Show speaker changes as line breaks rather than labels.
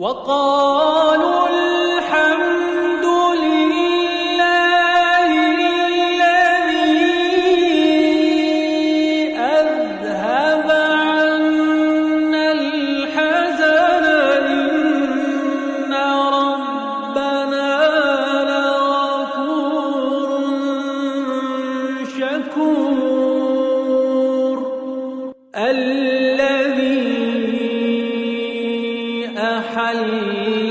وقالوا الحمد لله الذي أذهب عنا الحزن إن ربنا لغفور شكور الذي أحل